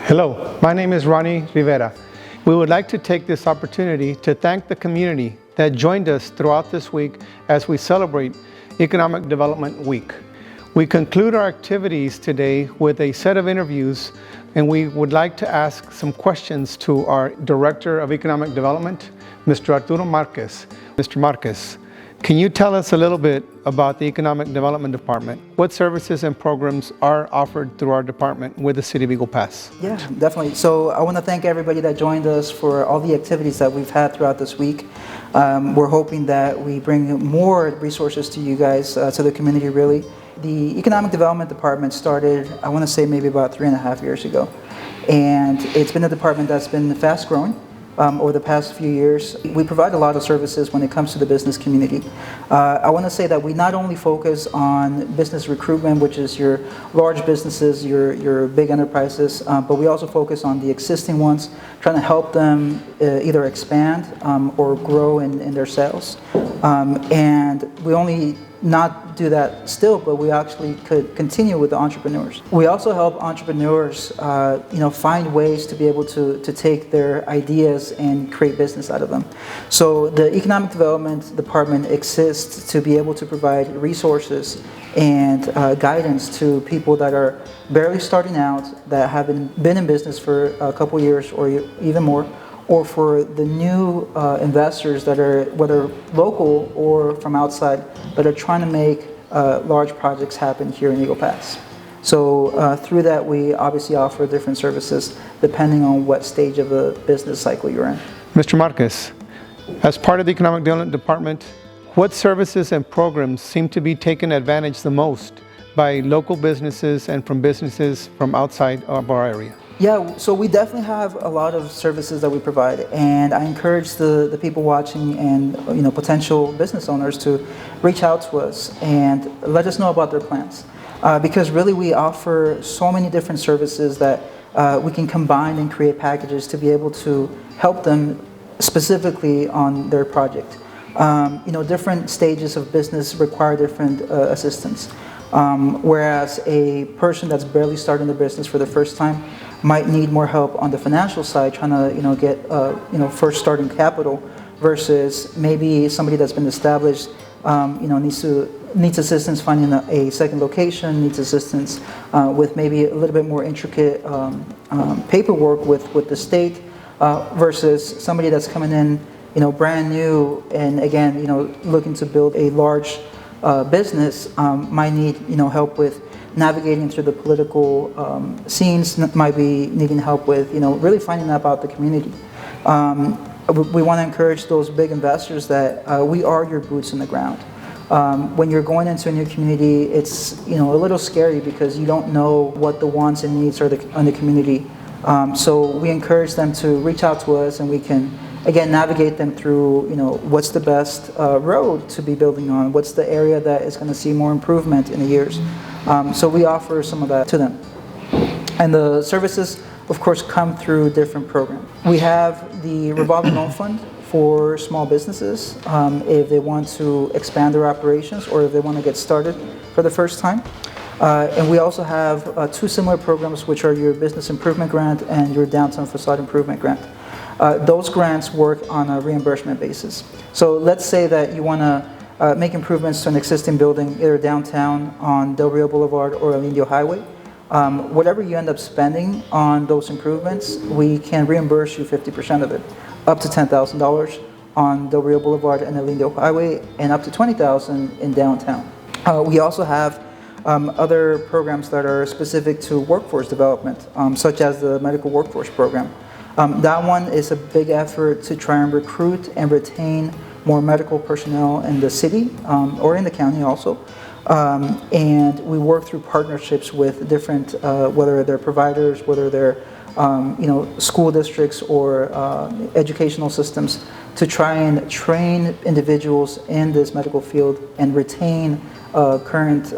Hello, my name is Ronnie Rivera. We would like to take this opportunity to thank the community that joined us throughout this week as we celebrate Economic Development Week. We conclude our activities today with a set of interviews, and we would like to ask some questions to our Director of Economic Development, Mr. Arturo Marquez. Mr. Marquez, can you tell us a little bit about the Economic Development Department? What services and programs are offered through our department with the City of Eagle Pass? Yeah, definitely. So I want to thank everybody that joined us for all the activities that we've had throughout this week. We're hoping that we bring more resources to you guys, to the community really. The Economic Development Department started, I want to say maybe about 3.5 years ago. And it's been a department that's been fast growing. Over the past few years. We provide a lot of services when it comes to the business community. I want to say that we not only focus on business recruitment, which is your large businesses, your big enterprises, but we also focus on the existing ones, trying to help them either expand or grow in their sales. And we only not do that still, but we actually could continue with the entrepreneurs. We also help entrepreneurs find ways to be able to take their ideas and create business out of them. So the Economic Development Department exists to be able to provide resources and guidance to people that are barely starting out, that haven't been in business for a couple years or even more, or for the new investors that are, whether local or from outside, that are trying to make large projects happen here in Eagle Pass. So through that, we obviously offer different services depending on what stage of the business cycle you're in. Mr. Marquez, as part of the Economic Development Department, what services and programs seem to be taken advantage the most by local businesses and from businesses from outside of our area? Yeah, so we definitely have a lot of services that we provide, and I encourage the people watching and potential business owners to reach out to us and let us know about their plans. Because really we offer so many different services that we can combine and create packages to be able to help them specifically on their project. Different stages of business require different assistance. Whereas a person that's barely starting the business for the first time might need more help on the financial side, trying to get first starting capital, versus maybe somebody that's been established needs assistance finding a second location, needs assistance with maybe a little bit more intricate paperwork with the state, versus somebody that's coming in brand new and again looking to build a large business, might need help with navigating through the political scenes, might be needing help with really finding out about the community. We want to encourage those big investors that we are your boots in the ground. When you're going into a new community, it's a little scary because you don't know what the wants and needs are in the community. So we encourage them to reach out to us, and we can again navigate them through what's the best road to be building on, what's the area that is going to see more improvement in the years. So we offer some of that to them. And the services, of course, come through different programs. We have the revolving loan fund for small businesses if they want to expand their operations or if they want to get started for the first time. And we also have two similar programs, which are your business improvement grant and your downtown facade improvement grant. Those grants work on a reimbursement basis. So let's say that you want to make improvements to an existing building, either downtown on Del Rio Boulevard or El Indio Highway. Whatever you end up spending on those improvements, we can reimburse you 50% of it, up to $10,000 on Del Rio Boulevard and El Indio Highway, and up to $20,000 in downtown. We also have other programs that are specific to workforce development, such as the Medical Workforce Program. That one is a big effort to try and recruit and retain more medical personnel in the city or in the county also. And we work through partnerships with different, whether they're providers, whether they're school districts or educational systems, to try and train individuals in this medical field and retain current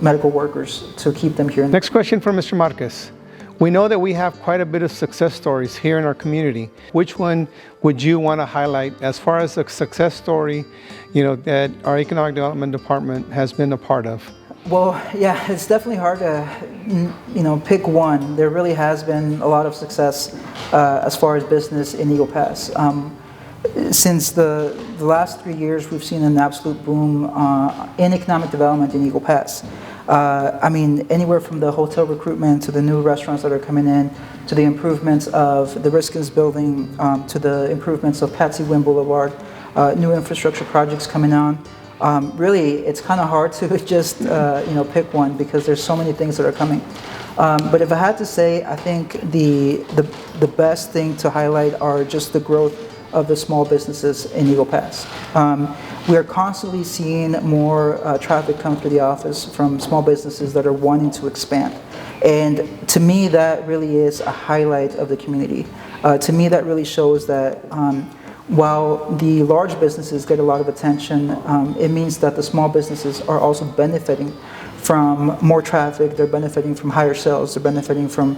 medical workers to keep them here. Next question from Mr. Marquez. We know that we have quite a bit of success stories here in our community. Which one would you want to highlight as far as a success story, that our Economic Development Department has been a part of? Well, yeah, it's definitely hard to, pick one. There really has been a lot of success as far as business in Eagle Pass. Since the last 3 years, we've seen an absolute boom in economic development in Eagle Pass. Anywhere from the hotel recruitment to the new restaurants that are coming in, to the improvements of the Riskins building, to the improvements of Patsy Wynn Boulevard, new infrastructure projects coming on. Really, it's kind of hard to just pick one because there's so many things that are coming. But if I had to say, I think the best thing to highlight are just the growth of the small businesses in Eagle Pass. We are constantly seeing more traffic come through the office from small businesses that are wanting to expand. And to me, that really is a highlight of the community. To me, that really shows that while the large businesses get a lot of attention, it means that the small businesses are also benefiting from more traffic, they're benefiting from higher sales, they're benefiting from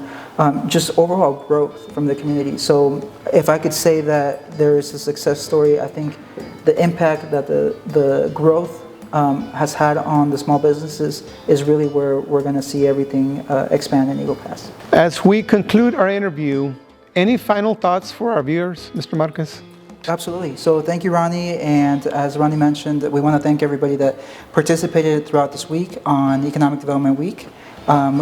just overall growth from the community. So if I could say that there is a success story, I think the impact that the growth has had on the small businesses is really where we're going to see everything expand in Eagle Pass. As we conclude our interview, any final thoughts for our viewers, Mr. Marquez? Absolutely. So thank you, Ronnie. And as Ronnie mentioned, we want to thank everybody that participated throughout this week on Economic Development Week.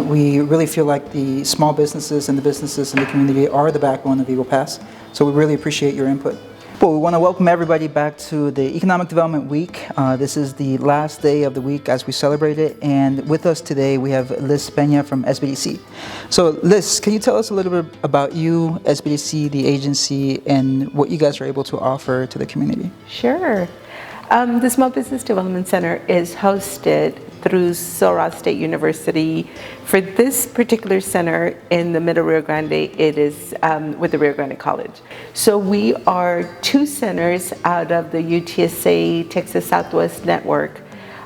We really feel like the small businesses and the businesses in the community are the backbone of Eagle Pass. So we really appreciate your input. Well, we want to welcome everybody back to the Economic Development Week. This is the last day of the week as we celebrate it. And with us today, we have Liz Peña from SBDC. So Liz, can you tell us a little bit about you, SBDC, the agency, and what you guys are able to offer to the community? Sure. The Small Business Development Center is hosted through Sul State University. For this particular center in the Middle Rio Grande, it is with the Rio Grande College. So we are two centers out of the UTSA Texas Southwest Network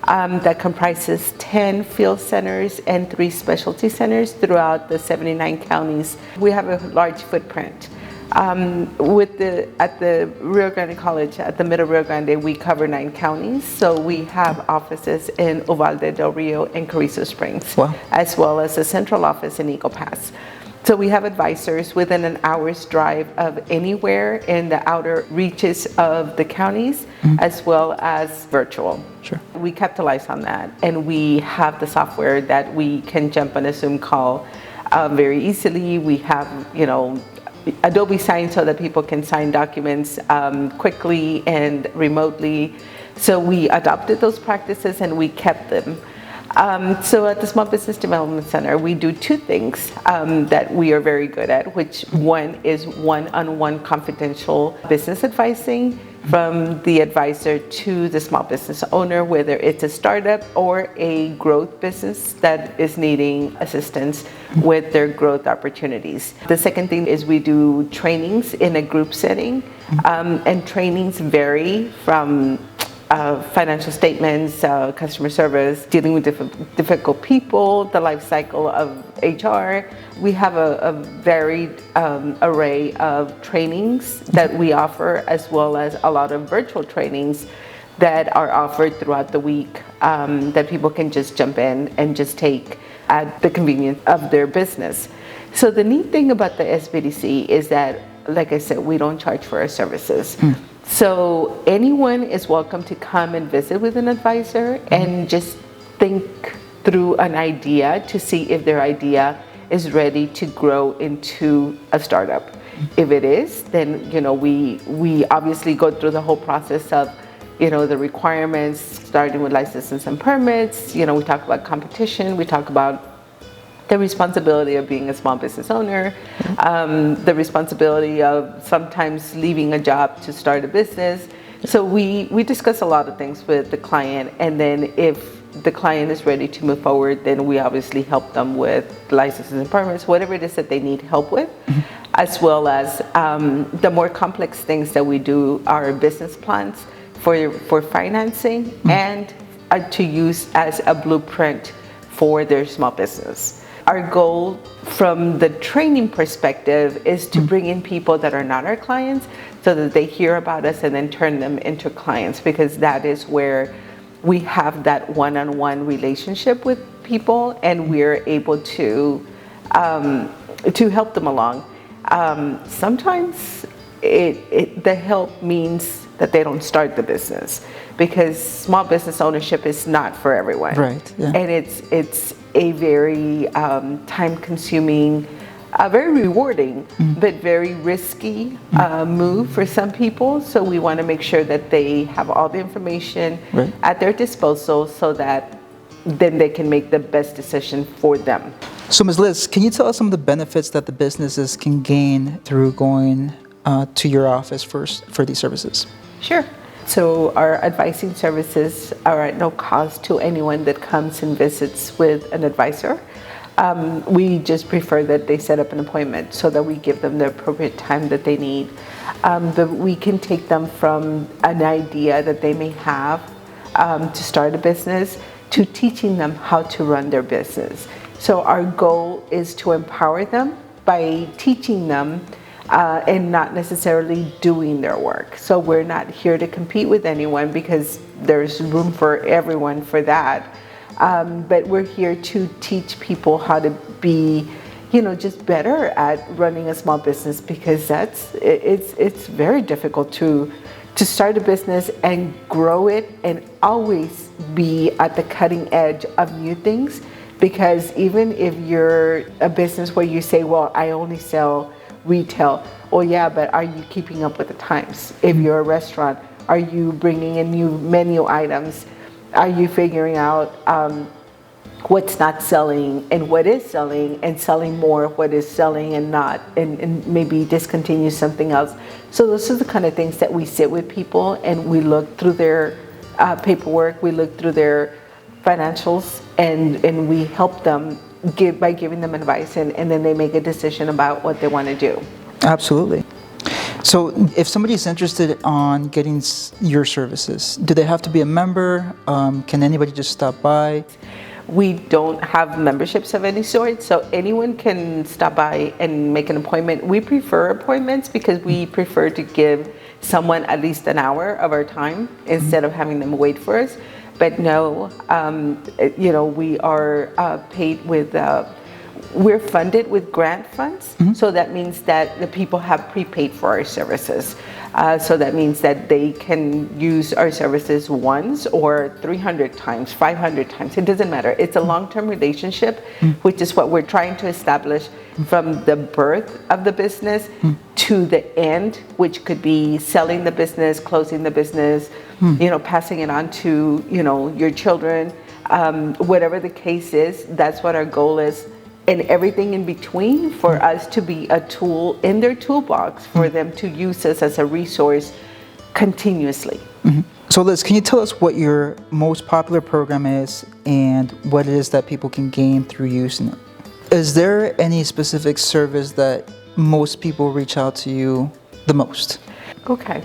that comprises 10 field centers and 3 specialty centers throughout the 79 counties. We have a large footprint. At the Rio Grande College, at the Middle Rio Grande, we cover 9 counties. So we have offices in Uvalde, Del Rio, and Carrizo Springs, wow, as well as a central office in Eagle Pass. So we have advisors within an hour's drive of anywhere in the outer reaches of the counties, as well as virtual. Sure. We capitalize on that, and we have the software that we can jump on a Zoom call very easily. We have, Adobe Sign so that people can sign documents quickly and remotely. So we adopted those practices and we kept them. So at the Small Business Development Center, we do 2 things that we are very good at, which one is one-on-one confidential business advising from the advisor to the small business owner, whether it's a startup or a growth business that is needing assistance with their growth opportunities. The second thing is we do trainings in a group setting, and trainings vary from financial statements, customer service, dealing with difficult people, the life cycle of HR. We have a varied array of trainings that we offer, as well as a lot of virtual trainings that are offered throughout the week that people can just jump in and just take at the convenience of their business. So the neat thing about the SBDC is that, like I said, we don't charge for our services. So anyone is welcome to come and visit with an advisor and just think through an idea to see if their idea is ready to grow into a startup. If it is, then we obviously go through the whole process of the requirements, starting with licenses and permits. We talk about competition, we talk about the responsibility of being a small business owner, the responsibility of sometimes leaving a job to start a business. So we discuss a lot of things with the client, and then if the client is ready to move forward, then we obviously help them with licenses and permits, whatever it is that they need help with, as well as the more complex things that we do are business plans for financing and to use as a blueprint for their small business. Our goal from the training perspective is to bring in people that are not our clients so that they hear about us and then turn them into clients, because that is where we have that one-on-one relationship with people, and we're able to help them along. Sometimes the help means that they don't start the business, because small business ownership is not for everyone. Right. Yeah. And it's a very time-consuming, very rewarding, but very risky move for some people. So we want to make sure that they have all the information Right. at their disposal, so that then they can make the best decision for them. So, Ms. Liz, can you tell us some of the benefits that the businesses can gain through going to your office first for these services? Sure. So our advising services are at no cost to anyone that comes and visits with an advisor. We just prefer that they set up an appointment so that we give them the appropriate time that they need. But we can take them from an idea that they may have to start a business to teaching them how to run their business. So our goal is to empower them by teaching them and not necessarily doing their work. So we're not here to compete with anyone, because there's room for everyone for that. But we're here to teach people how to be, just better at running a small business, because it's very difficult to start a business and grow it and always be at the cutting edge of new things. Because even if you're a business where you say, well, I only sell retail, well, yeah, but are you keeping up with the times? If you're a restaurant, are you bringing in new menu items? Are you figuring out what's not selling and what is selling, and selling more of what is selling and not, and maybe discontinue something else? So those are the kind of things that we sit with people, and we look through their paperwork, we look through their financials, and we help them by giving them advice, and then they make a decision about what they want to do. Absolutely. So if somebody's interested on getting your services, do they have to be a member? Can anybody just stop by? We don't have memberships of any sort, so anyone can stop by and make an appointment. We prefer appointments because we prefer to give someone at least an hour of our time instead of having them wait for us. But no, we are paid with, we're funded with grant funds. So that means that the people have prepaid for our services. So that means that they can use our services once or 300 times, 500 times. It doesn't matter. It's a long-term relationship, which is what we're trying to establish from the birth of the business to the end, which could be selling the business, closing the business, passing it on to, your children, whatever the case is. That's what our goal is. And everything in between, for us to be a tool in their toolbox for them to use us as a resource continuously. So Liz, can you tell us what your most popular program is and what it is that people can gain through using it? Is there any specific service that most people reach out to you the most? Okay.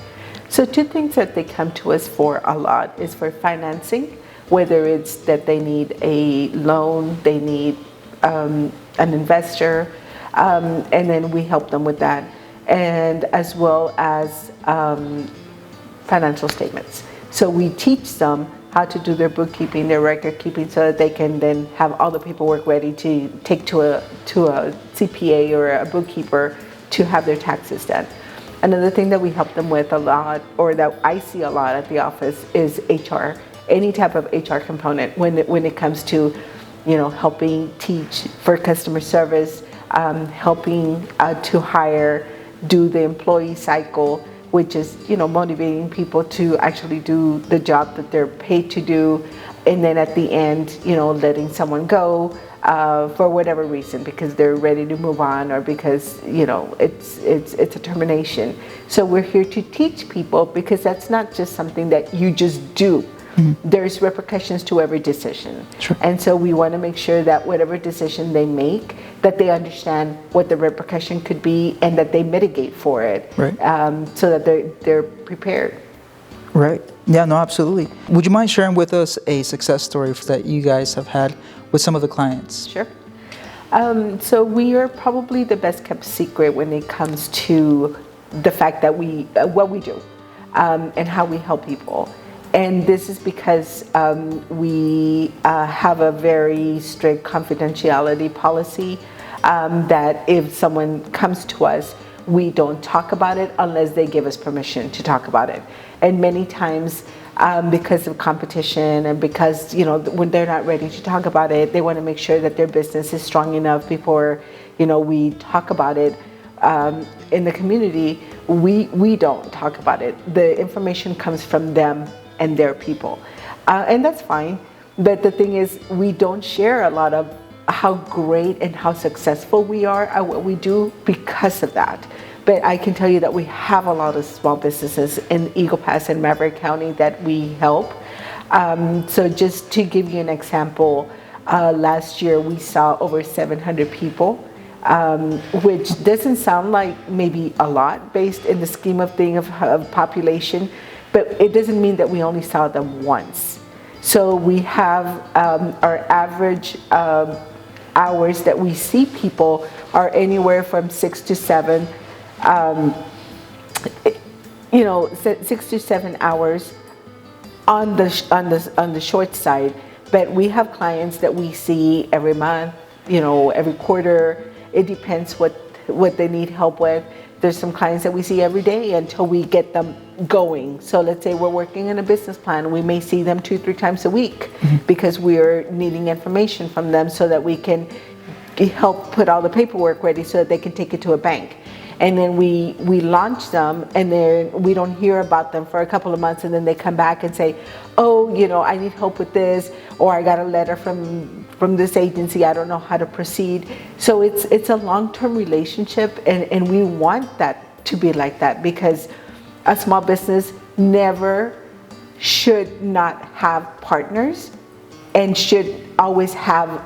So two things that they come to us for a lot is for financing, whether it's that they need a loan, they need an investor, and then we help them with that, and as well as financial statements. So we teach them how to do their bookkeeping, their record keeping, so that they can then have all the paperwork ready to take to a CPA or a bookkeeper to have their taxes done. Another thing that we help them with a lot, or that I see a lot at the office, is HR. Any type of HR component when it comes to helping teach for customer service, helping to hire, do the employee cycle, which is, motivating people to actually do the job that they're paid to do. And then at the end, letting someone go for whatever reason, because they're ready to move on, or because, it's a termination. So we're here to teach people, because that's not just something that you just do. There's repercussions to every decision. Sure. And so we want to make sure that whatever decision they make, that they understand what the repercussion could be, and that they mitigate for it, Right. So that they're prepared. Right. Yeah, no, absolutely. Would you mind sharing with us a success story that you guys have had with some of the clients? Sure. So we are probably the best kept secret when it comes to the fact that what we do, and how we help people. And this is because we have a very strict confidentiality policy that if someone comes to us, we don't talk about it unless they give us permission to talk about it. And many times, because of competition and because, when they're not ready to talk about it, they want to make sure that their business is strong enough before, we talk about it. In the community, we don't talk about it. The information comes from them and their people. And that's fine. But the thing is, we don't share a lot of how great and how successful we are at what we do because of that. But I can tell you that we have a lot of small businesses in Eagle Pass and Maverick County that we help. So just to give you an example, last year we saw over 700 people, which doesn't sound like maybe a lot based in the scheme of things of population, but it doesn't mean that we only saw them once. So we have our average hours that we see people are anywhere from 6 to 7, 6 to 7 hours on the short side. But we have clients that we see every month, every quarter. It depends what they need help with. There's some clients that we see every day until we get them going. So let's say we're working on a business plan. We may see them 2-3 times a week because we're needing information from them so that we can help put all the paperwork ready so that they can take it to a bank. And then we launch them, and then we don't hear about them for a couple of months, and then they come back and say, oh, I need help with this, or I got a letter from this agency, I don't know how to proceed. So it's a long-term relationship, and we want that to be like that, because a small business never should not have partners and should always have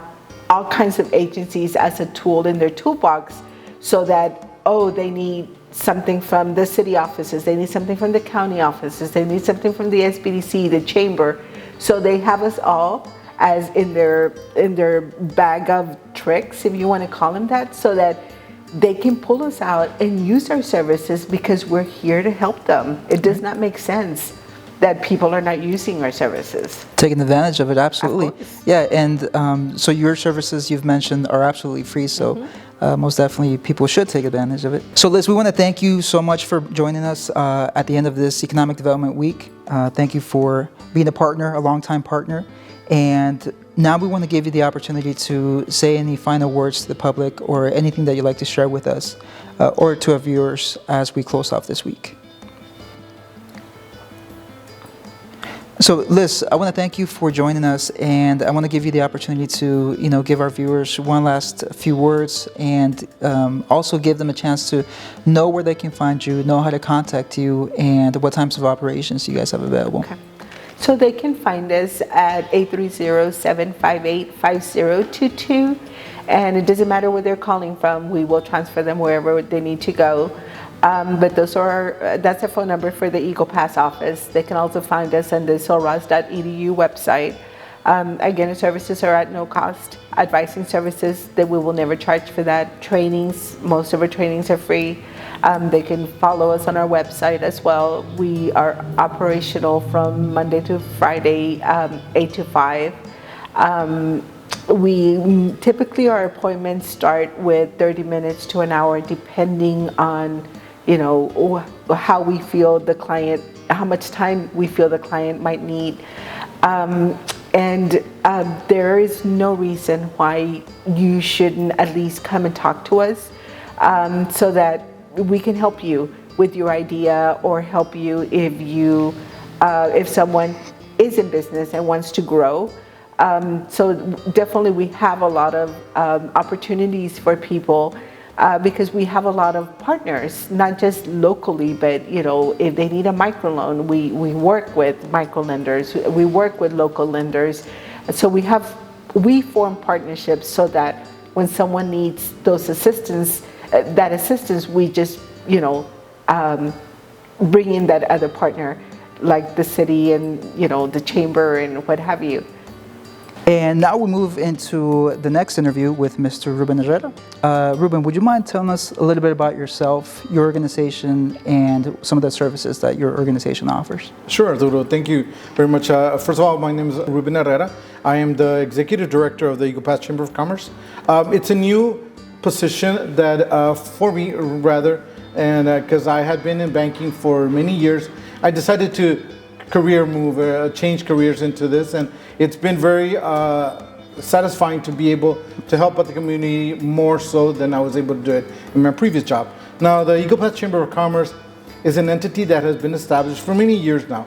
all kinds of agencies as a tool in their toolbox, so that they need something from the city offices, they need something from the county offices, they need something from the SBDC, the chamber. So they have us all as in their bag of tricks, if you want to call them that, so that they can pull us out and use our services because we're here to help them. It does not make sense that people are not using our services. Taking advantage of it, absolutely. Of yeah, and so your services you've mentioned are absolutely free, so most definitely people should take advantage of it. So Liz, we want to thank you so much for joining us at the end of this Economic Development Week. Thank you for being a partner, a longtime partner. And now we want to give you the opportunity to say any final words to the public or anything that you'd like to share with us or to our viewers as we close off this week. So Liz, I want to thank you for joining us, and I want to give you the opportunity to, give our viewers one last few words, and also give them a chance to know where they can find you, know how to contact you, and what types of operations you guys have available. Okay. So they can find us at 830-758-5022, and it doesn't matter where they're calling from. We will transfer them wherever they need to go. But that's a phone number for the Eagle Pass office. They can also find us on the solraz.edu website. Again, the services are at no cost. Advising services, that we will never charge for that. Trainings, most of our trainings are free. They can follow us on our website as well. We are operational from Monday to Friday, 8 to 5. We typically, our appointments start with 30 minutes to an hour, depending on how we feel the client, how much time we feel the client might need. There is no reason why you shouldn't at least come and talk to us, so that we can help you with your idea, or help you if someone is in business and wants to grow. So definitely we have a lot of opportunities for people, because we have a lot of partners, not just locally, but if they need a microloan, we work with microlenders, we work with local lenders. So we form partnerships so that when someone needs those assistance, we just bring in that other partner, like the city and the chamber and what have you. And now we move into the next interview with Mr. Ruben Herrera. Ruben, would you mind telling us a little bit about yourself, your organization, and some of the services that your organization offers? Sure, Arturo. Thank you very much. First of all, my name is Ruben Herrera. I am the Executive Director of the Eagle Pass Chamber of Commerce. It's a new position that, for me, rather, and because I had been in banking for many years, I decided to change careers into this, and it's been very satisfying to be able to help out the community more so than I was able to do it in my previous job. Now, the Eagle Pass Chamber of Commerce is an entity that has been established for many years now.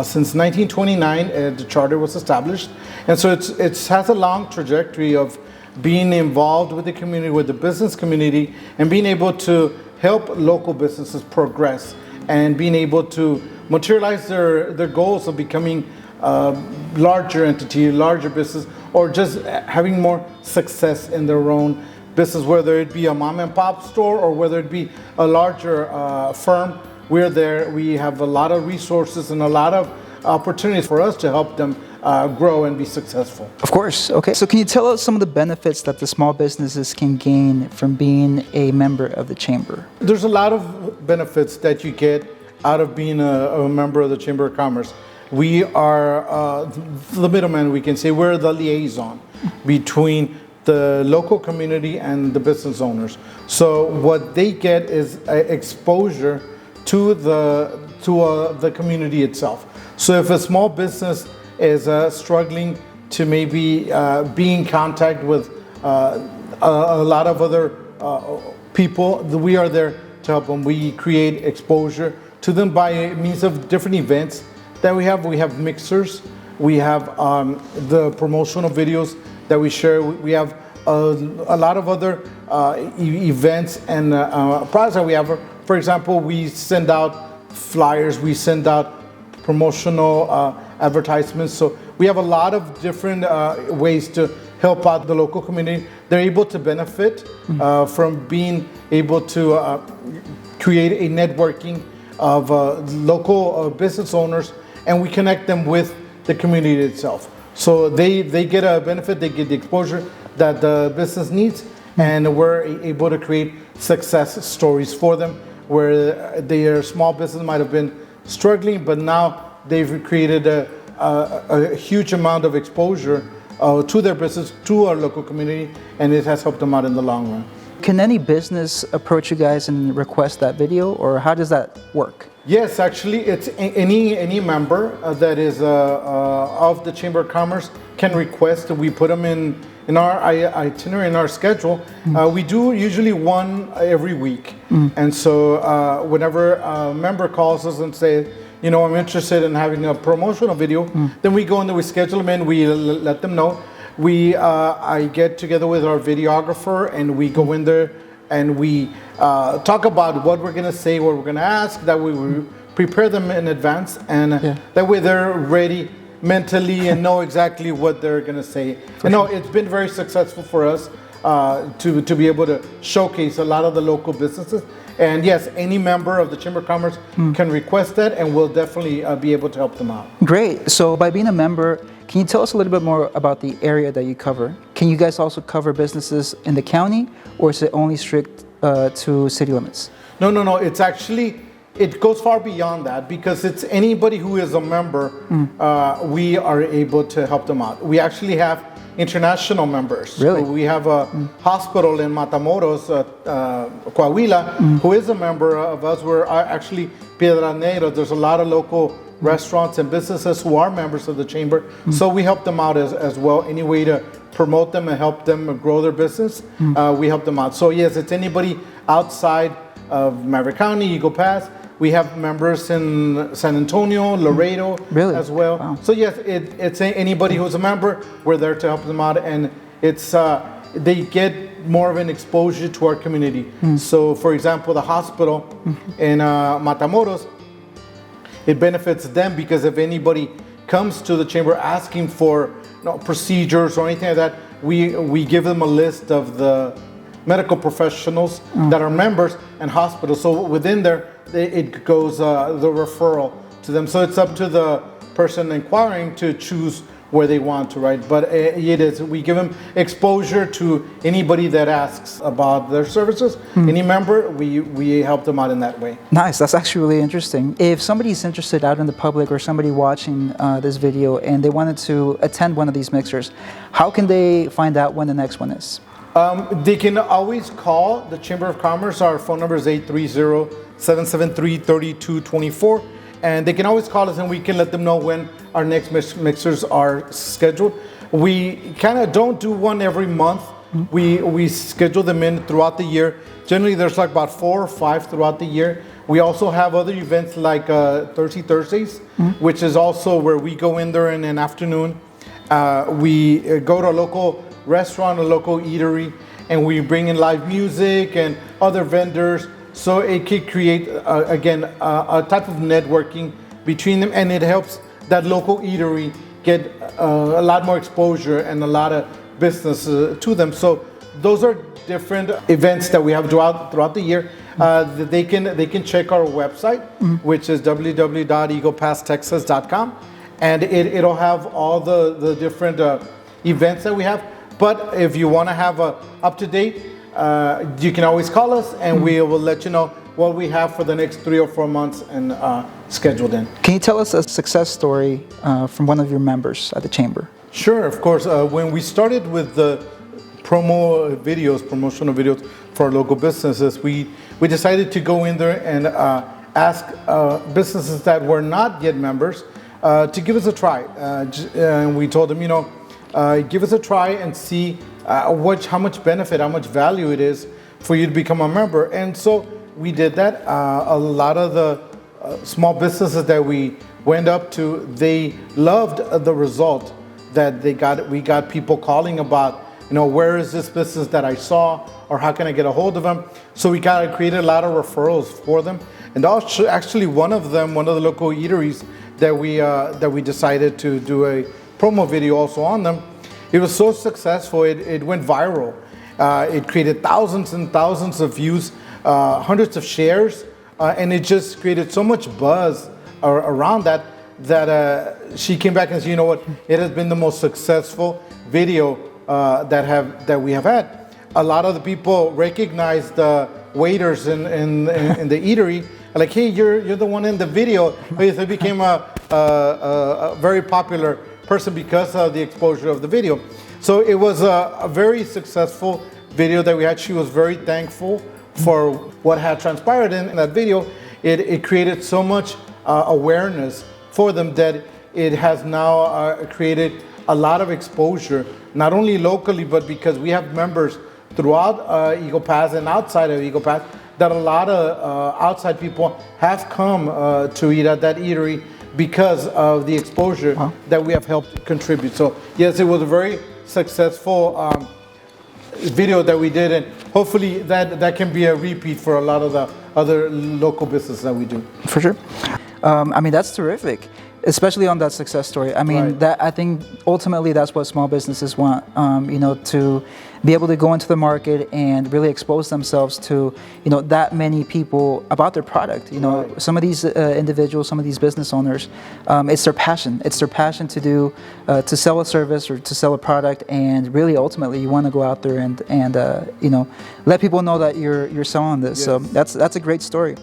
Since 1929, the charter was established, and so it has a long trajectory of being involved with the community, with the business community, and being able to help local businesses progress and being able to materialize their goals of becoming larger entity, larger business, or just having more success in their own business, whether it be a mom and pop store or whether it be a larger firm. We're there. We have a lot of resources and a lot of opportunities for us to help them grow and be successful. Of course. Okay. So can you tell us some of the benefits that the small businesses can gain from being a member of the chamber? There's a lot of benefits that you get out of being a member of the Chamber of Commerce. We are the middleman, we can say. We're the liaison between the local community and the business owners. So what they get is exposure to the community itself. So if a small business is struggling to maybe be in contact with a lot of other people, we are there to help them. We create exposure to them by means of different events that we have. We have mixers, we have the promotional videos that we share. We have a lot of other events and products that we have. For example, we send out flyers, we send out promotional advertisements. So we have a lot of different ways to help out the local community. They're able to benefit from being able to create a networking of local business owners, and we connect them with the community itself. So they get a benefit, they get the exposure that the business needs, and we're able to create success stories for them where their small business might have been struggling, but now they've created a huge amount of exposure to their business, to our local community, and it has helped them out in the long run. Can any business approach you guys and request that video, or how does that work? Yes, actually, it's any member that is of the Chamber of Commerce can request. We put them in our itinerary, in our schedule. We do usually one every week. And so whenever a member calls us and say, you know, I'm interested in having a promotional video, then we go and we schedule them in, we let them know. I get together with our videographer and we go in there and we talk about what we're gonna say, what we're gonna ask, that we prepare them in advance, and that way they're ready mentally and know exactly what they're gonna say. It's been very successful for us to be able to showcase a lot of the local businesses. And yes, any member of the Chamber of Commerce can request that, and we'll definitely be able to help them out. Great. So by being a member, can you tell us a little bit more about the area that you cover? Can you guys also cover businesses in the county, or is it only strict to city limits? No. It's actually, it goes far beyond that, because it's anybody who is a member, we are able to help them out. We actually have international members. Really? We have a hospital in Matamoros, Coahuila, who is a member of us. We're actually Piedra Negra. There's a lot of local restaurants and businesses who are members of the chamber. So we help them out as well. Any way to promote them and help them grow their business, we help them out. So yes, it's anybody outside of Maverick County, Eagle Pass. We have members in San Antonio, Laredo as well. Wow. So yes, it's anybody who's a member, we're there to help them out, and it's they get more of an exposure to our community. So for example, the hospital in Matamoros, it benefits them because if anybody comes to the chamber asking for procedures or anything like that, we give them a list of the medical professionals that are members and hospitals. So within there, it goes the referral to them. So it's up to the person inquiring to choose where they want to, right? But it is, we give them exposure to anybody that asks about their services. Any member, we help them out in that way. Nice, that's actually really interesting. If somebody's interested out in the public or somebody watching this video and they wanted to attend one of these mixers, how can they find out when the next one is? They can always call the Chamber of Commerce. Our phone number is 830-773-3224. And they can always call us and we can let them know when our next mixers are scheduled. We kind of don't do one every month. We schedule them in throughout the year. Generally, there's like about 4 or 5 throughout the year. We also have other events like Thirsty Thursdays, which is also where we go in there in an afternoon. We go to a local restaurant, a local eatery, and we bring in live music and other vendors. So it could create, again, a type of networking between them, and it helps that local eatery get a lot more exposure and a lot of business to them. So those are different events that we have throughout the year. They can check our website, which is www.eaglepasstexas.com, and it'll have all the different events that we have. But if you want to have up-to-date, you can always call us and we will let you know what we have for the next 3 or 4 months and scheduled in. Can you tell us a success story from one of your members at the Chamber? Sure, of course. When we started with the promotional videos for our local businesses, we decided to go in there and ask businesses that were not yet members to give us a try. And we told them, give us a try and see how much benefit, how much value it is for you to become a member. And so we did that. A lot of the small businesses that we went up to, they loved the result that they got. We got people calling about, where is this business that I saw, or how can I get a hold of them? So we created a lot of referrals for them. And also, actually, one of the local eateries that we decided to do a promo video also on them. It was so successful, it went viral. It created thousands and thousands of views, hundreds of shares, and it just created so much buzz around that she came back and said, you know what, it has been the most successful video that we have had. A lot of the people recognized the waiters in the eatery, like, hey, you're the one in the video. So it became a very popular person because of the exposure of the video. So it was a very successful video that we had. She was very thankful for what had transpired in that video. It created so much awareness for them that it has now created a lot of exposure, not only locally, but because we have members throughout Eagle Pass and outside of Eagle Pass, that a lot of outside people have come to eat at that eatery because of the exposure that we have helped contribute. So yes, it was a very successful video that we did, and hopefully that can be a repeat for a lot of the other local businesses that we do. For sure. That's terrific, especially on that success story. That I think ultimately that's what small businesses want. To be able to go into the market and really expose themselves to, that many people about their product. Some of these individuals, some of these business owners, it's their passion. It's their passion to do, to sell a service or to sell a product, and really ultimately you want to go out there and let people know that you're selling this. Yes. So that's a great story.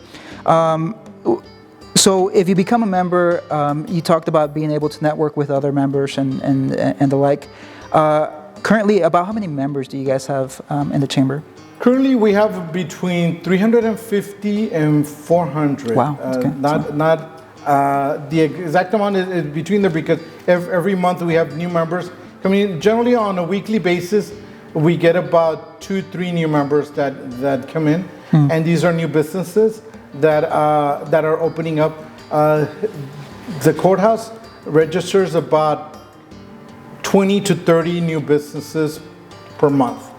So if you become a member, you talked about being able to network with other members and the like. Currently, about how many members do you guys have in the chamber? Currently, we have between 350 and 400. Wow. Okay. Not the exact amount is between there, because every month we have new members coming in. Generally, on a weekly basis, we get about 2-3 new members that come in, and these are new businesses that are opening up. The courthouse registers about 20 to 30 new businesses per month.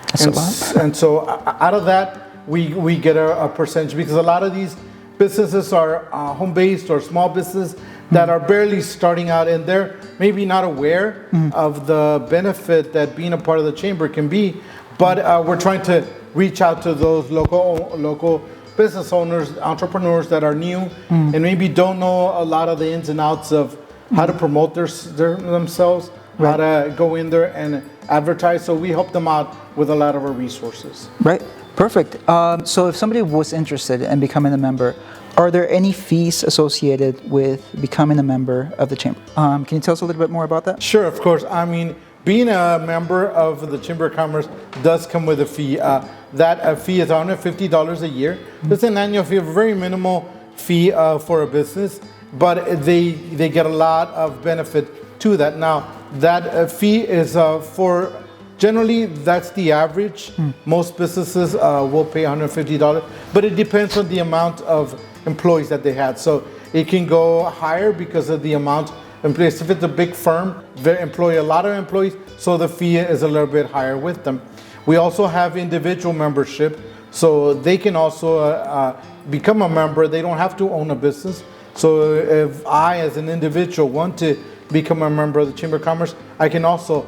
That's a lot. And so out of that, we get a percentage, because a lot of these businesses are home-based or small businesses that are barely starting out, and they're maybe not aware of the benefit that being a part of the chamber can be. But we're trying to reach out to those local business owners, entrepreneurs that are new and maybe don't know a lot of the ins and outs of how to promote themselves, how to go in there and advertise. So we help them out with a lot of our resources. Right. Perfect. So if somebody was interested in becoming a member, are there any fees associated with becoming a member of the chamber? Can you tell us a little bit more about that? Sure, of course. I mean, being a member of the Chamber of Commerce does come with a fee. That fee is $150 a year. It's an annual fee, a very minimal fee for a business, but they get a lot of benefit to that. Now, that fee is for, generally, that's the average. Most businesses will pay $150, but it depends on the amount of employees that they had. So it can go higher because of the amount of employees. If it's a big firm, they employ a lot of employees, so the fee is a little bit higher with them. We also have individual membership, so they can also become a member. They don't have to own a business. So if I, as an individual, want to become a member of the Chamber of Commerce, I can also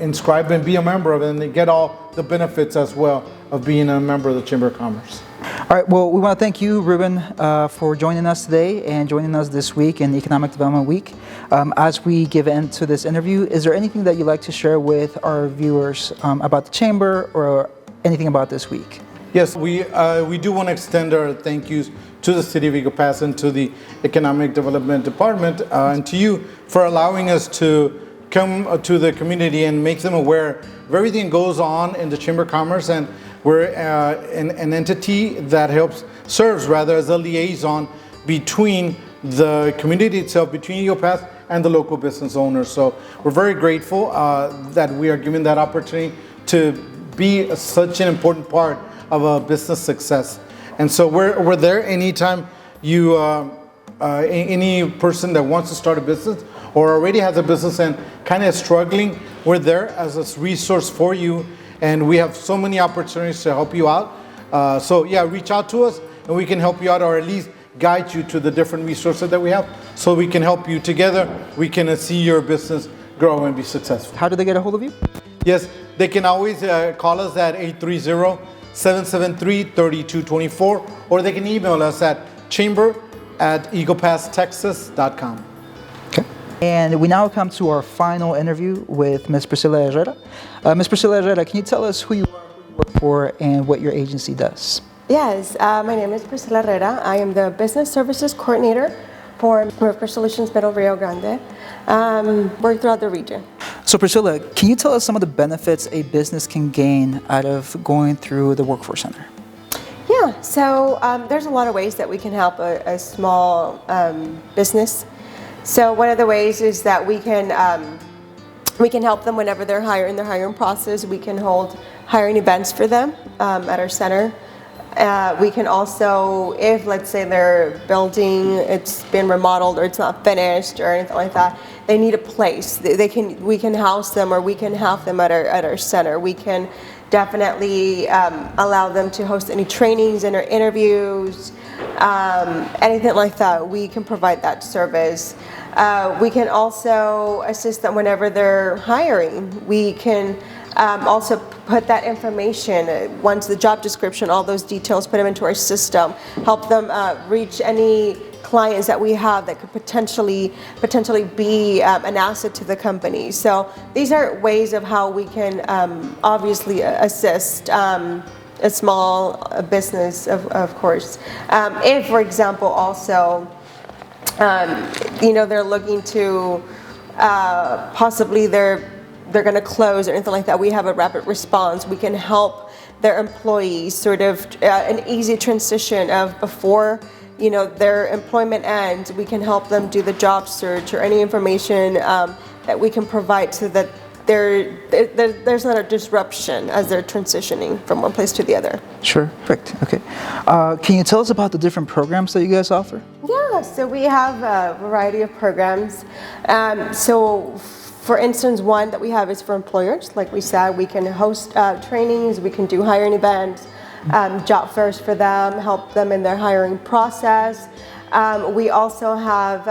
inscribe and be a member of it and get all the benefits as well of being a member of the Chamber of Commerce. All right, well, we want to thank you, Ruben, for joining us today and joining us this week in Economic Development Week. As we give end to this interview, is there anything that you'd like to share with our viewers about the Chamber or anything about this week? Yes, we do want to extend our thank yous to the City of Eagle Pass and to the Economic Development Department and to you for allowing us to come to the community and make them aware of everything that goes on in the Chamber of Commerce. And we're an entity that serves rather as a liaison between the community itself, between Eagle Pass and the local business owners. So we're very grateful that we are given that opportunity to be such an important part of a business success. And so we're there anytime you, any person that wants to start a business or already has a business and kind of struggling, we're there as a resource for you. And we have so many opportunities to help you out. So yeah, reach out to us and we can help you out, or at least guide you to the different resources that we have, so we can help you together. We can see your business grow and be successful. How do they get a hold of you? Yes, they can always call us at 830-773-3224, or they can email us at chamber@eaglepasstexas.com. Okay. And we now come to our final interview with Ms. Priscilla Herrera. Ms. Priscilla Herrera, can you tell us who you are, who you work for, and what your agency does? Yes, my name is Priscilla Herrera. I am the Business Services Coordinator for Worker Solutions Middle Rio Grande. Work throughout the region. So Priscilla, can you tell us some of the benefits a business can gain out of going through the Workforce Center? Yeah, so there's a lot of ways that we can help a small business. So one of the ways is that we can help them whenever they're in their hiring process. We can hold hiring events for them at our center. We can also, if let's say their building, it's been remodeled or it's not finished or anything like that, they need a place. We can house them, or we can have them at our center. We can definitely allow them to host any trainings and or interviews, anything like that. We can provide that service. We can also assist them whenever they're hiring. We can also put that information, once the job description, all those details, put them into our system, help them reach any clients that we have that could potentially be an asset to the company. So these are ways of how we can obviously assist a small business, of course. If, for example, also, they're looking to possibly they're going to close or anything like that, we have a rapid response. We can help their employees sort of an easy transition of before their employment ends. We can help them do the job search or any information that we can provide so that there's not a disruption as they're transitioning from one place to the other. Sure, perfect. Okay. Can you tell us about the different programs that you guys offer? Yeah, so we have a variety of programs. For instance, one that we have is for employers. Like we said, we can host trainings, we can do hiring events, job fairs for them, help them in their hiring process. We also have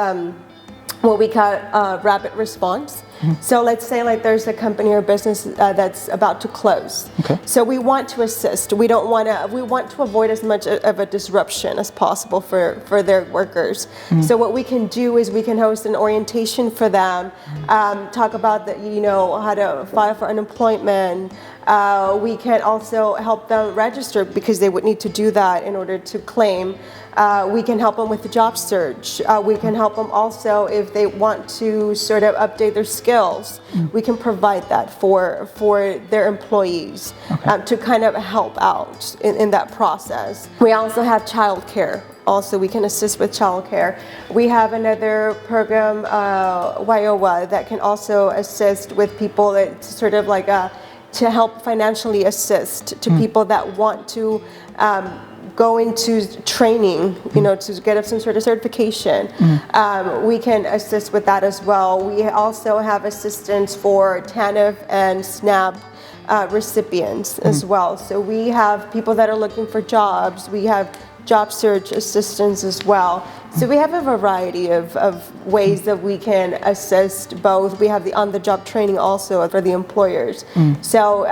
what we call rapid response. So let's say like there's a company or business that's about to close. Okay. So we want to assist. We want to avoid as much of a disruption as possible for their workers. So what we can do is we can host an orientation for them, talk about how to file for unemployment. We can also help them register because they would need to do that in order to claim. We can help them with the job search. We can help them also if they want to sort of update their skills. We can provide that for their employees to kind of help out in that process. We also have childcare. Also, we can assist with childcare. We have another program, WIOA, that can also assist with people that sort of like to help financially assist to people that want to go into training, to get some sort of certification. We can assist with that as well. We also have assistance for TANF and SNAP recipients as well. So we have people that are looking for jobs. We have job search assistance as well. So we have a variety of ways that we can assist both. We have the on-the-job training also for the employers. So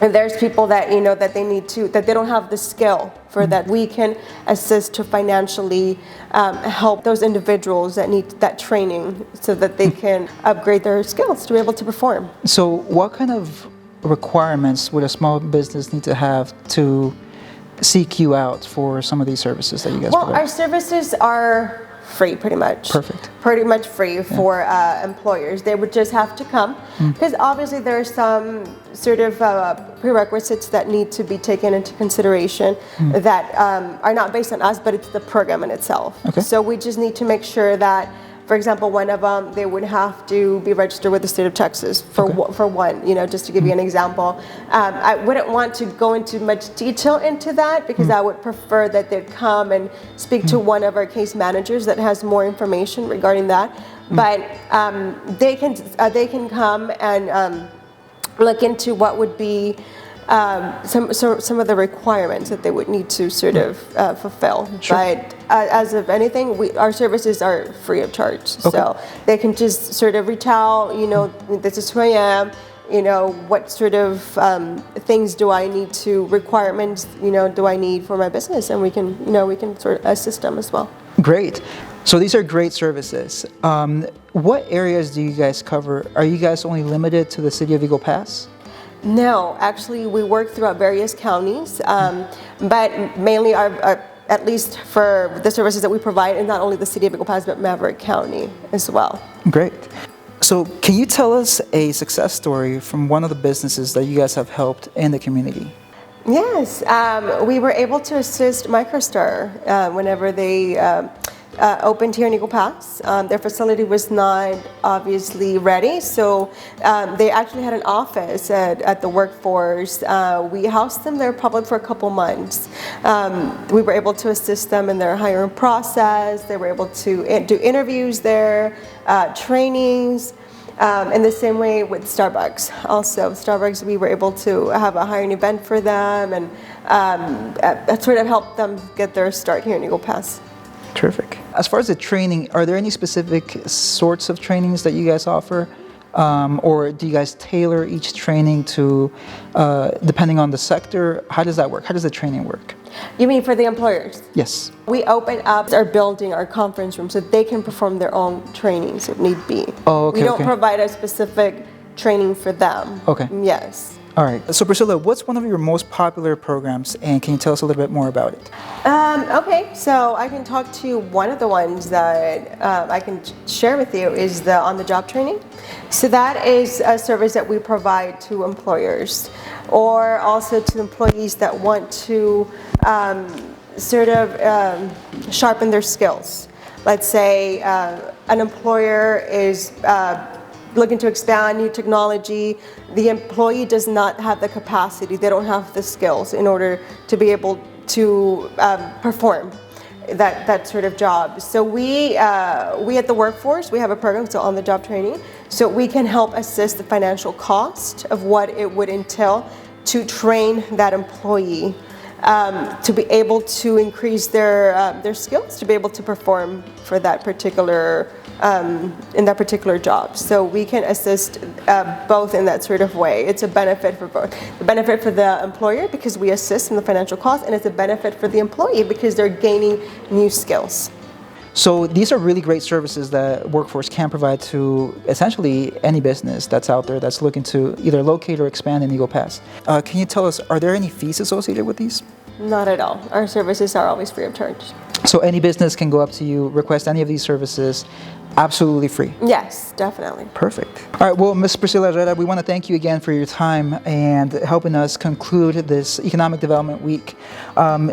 and there's people that that they don't have the skill for that. We can assist to financially help those individuals that need that training so that they can upgrade their skills to be able to perform. So what kind of requirements would a small business need to have to seek you out for some of these services that you guys provide? Our services are free, pretty much. Perfect. Pretty much free for employers. They would just have to come because obviously there are some sort of prerequisites that need to be taken into consideration that are not based on us, but it's the program in itself. Okay. So we just need to make sure that, for example, one of them, they would have to be registered with the state of Texas for one, just to give you an example. I wouldn't want to go into much detail into that because I would prefer that they'd come and speak to one of our case managers that has more information regarding that. But they can come and look into what would be some of the requirements that they would need to sort of fulfill. Sure. But as of anything, our services are free of charge. So they can just sort of reach out, this is who I am, what sort of things do I need to, requirements, do I need for my business? And we can sort of assist them as well. Great. So these are great services. What areas do you guys cover? Are you guys only limited to the city of Eagle Pass? No, actually, we work throughout various counties, but mainly at least for the services that we provide in not only the city of Eagle Pass, but Maverick County as well. Great. So can you tell us a success story from one of the businesses that you guys have helped in the community? Yes, we were able to assist MicroStar whenever they opened here in Eagle Pass. Their facility was not obviously ready, so they actually had an office at the workforce. We housed them there probably for a couple months. We were able to assist them in their hiring process. They were able to do interviews there, trainings. In the same way with Starbucks. Also, Starbucks, we were able to have a hiring event for them and sort of help them get their start here in Eagle Pass. Terrific. As far as the training, are there any specific sorts of trainings that you guys offer? Or do you guys tailor each training to, depending on the sector? How does that work? How does the training work? You mean for the employers? Yes. We open up our building, our conference room, so they can perform their own trainings if need be. Oh, okay. We don't provide a specific training for them. Okay. Yes. All right. So Priscilla, what's one of your most popular programs, and can you tell us a little bit more about it? Okay, so I can talk to you. One of the ones that I can share with you is the on-the-job training. So that is a service that we provide to employers or also to employees that want to sort of sharpen their skills. Let's say an employer is looking to expand new technology. The employee does not have the capacity, they don't have the skills in order to be able to perform that sort of job. So we at the workforce, we have a program, so on-the-job training, so we can help assist the financial cost of what it would entail to train that employee to be able to increase their skills, to be able to perform for that particular in that particular job. So we can assist both in that sort of way. It's a benefit for both. The benefit for the employer because we assist in the financial cost, and it's a benefit for the employee because they're gaining new skills. So these are really great services that Workforce can provide to essentially any business that's out there that's looking to either locate or expand in Eagle Pass. Can you tell us, are there any fees associated with these? Not at all. Our services are always free of charge. So any business can go up to you, request any of these services, absolutely free? Yes, definitely. Perfect. All right, well, Ms. Priscilla Herrera, we want to thank you again for your time and helping us conclude this Economic Development Week.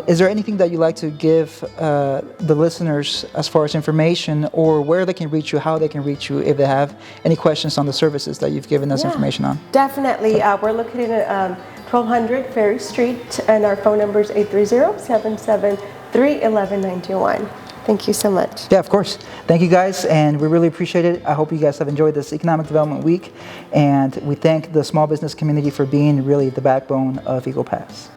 Is there anything that you'd like to give the listeners as far as information or where they can reach you, how they can reach you if they have any questions on the services that you've given us information on? Definitely. We're located at 1200 Ferry Street, and our phone number is 830-773-11921. Thank you so much. Yeah, of course. Thank you guys, and we really appreciate it. I hope you guys have enjoyed this Economic Development Week, and we thank the small business community for being really the backbone of Eagle Pass.